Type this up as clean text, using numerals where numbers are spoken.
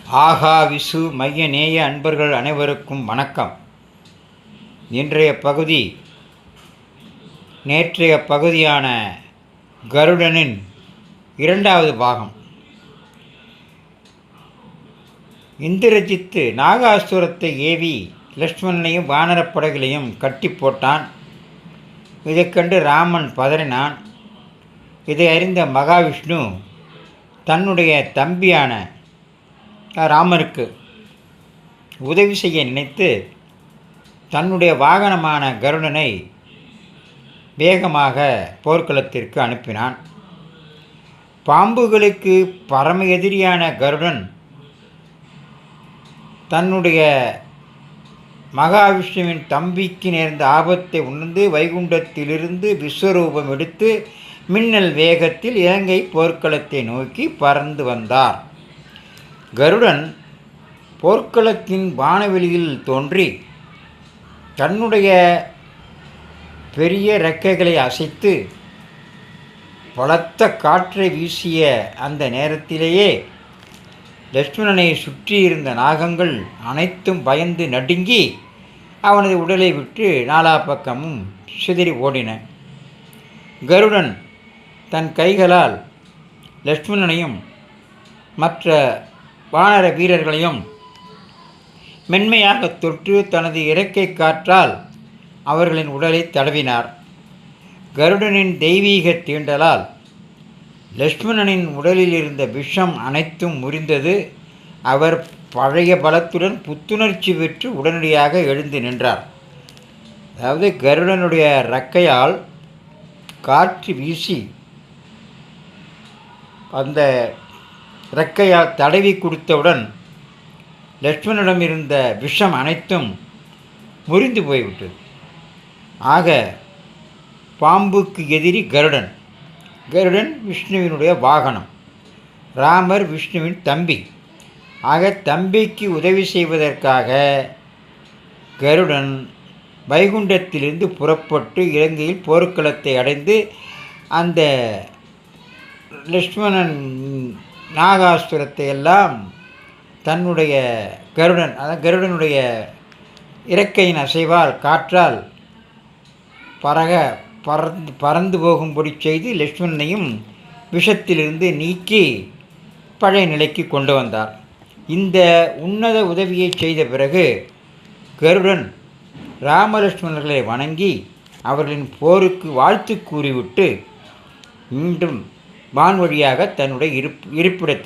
ஆகா விசு மைய நேய அன்பர்கள் அனைவருக்கும் வணக்கம். இன்றைய பகுதி நேற்றைய பகுதியான கருடனின் இரண்டாவது பாகம். இந்திரஜித்து நாகாசுரத்தை ஏவி லக்ஷ்மணனையும் வானரப்படைகளையும் கட்டி போட்டான். இதை கண்டு ராமன் பதறினான். இதை அறிந்த மகாவிஷ்ணு தன்னுடைய தம்பியான ராமனுக்கு உதவி செய்ய நினைத்து தன்னுடைய வாகனமான கருடனை வேகமாக போர்க்களத்திற்கு அனுப்பினான். பாம்புகளுக்கு பரம எதிரியான கருடன் தன்னுடைய மகாவிஷ்ணுவின் தம்பிக்கு நேர்ந்த ஆபத்தை உணர்ந்து வைகுண்டத்திலிருந்து விஸ்வரூபம் எடுத்து மின்னல் வேகத்தில் இலங்கை போர்க்களத்தை நோக்கி பறந்து வந்தார். கருடன் போர்க்களத்தின் வானவெளியில் தோன்றி தன்னுடைய பெரிய இறக்கைகளை அசைத்து பலத்த காற்றை வீசிய அந்த நேரத்திலேயே லக்ஷ்மணனை சுற்றியிருந்த நாகங்கள் அனைத்தும் பயந்து நடுங்கி அவனது உடலை விட்டு நாலா பக்கமும் சிதறி ஓடின. கருடன் தன் கைகளால் லக்ஷ்மணனையும் மற்ற வானர வீரர்களையும் மென்மையாக தொற்று தனது இறக்கை காற்றால் அவர்களின் உடலை தடவினார். கருடனின் தெய்வீக தீண்டலால் லக்ஷ்மணனின் உடலில் இருந்த விஷம் அனைத்தும் முறிந்தது. அவர் பழைய பலத்துடன் புத்துணர்ச்சி பெற்று உடனடியாக எழுந்து நின்றார். அதாவது கருடனுடைய இறக்கையால் காற்று வீசி அந்த இறக்கையால் தடவி கொடுத்தவுடன் லக்ஷ்மணனிடம் இருந்த விஷம் அனைத்தும் முறிந்து போய்விட்டது. ஆக பாம்புக்கு எதிரி கருடன். கருடன் விஷ்ணுவினுடைய வாகனம், ராமர் விஷ்ணுவின் தம்பி. ஆக தம்பிக்கு உதவி செய்வதற்காக கருடன் வைகுண்டத்திலிருந்து புறப்பட்டு இலங்கையில் போர்க்களத்தை அடைந்து அந்த லக்ஷ்மணன் நாகாசுரத்தை எல்லாம் தன்னுடைய கருடனுடைய இறக்கையின் அசைவால் காற்றால் பறந்து போகும்படி செய்து லக்ஷ்மணனையும் விஷத்திலிருந்து நீக்கி பழைய நிலைக்கு கொண்டு வந்தார். இந்த உன்னத உதவியை செய்த பிறகு கருடன் ராமலட்சுமணர்களை வணங்கி அவர்களின் போருக்கு வாழ்த்து கூறிவிட்டு மீண்டும் வான்வழியாக தன்னுடைய இருப்பிடத்தில்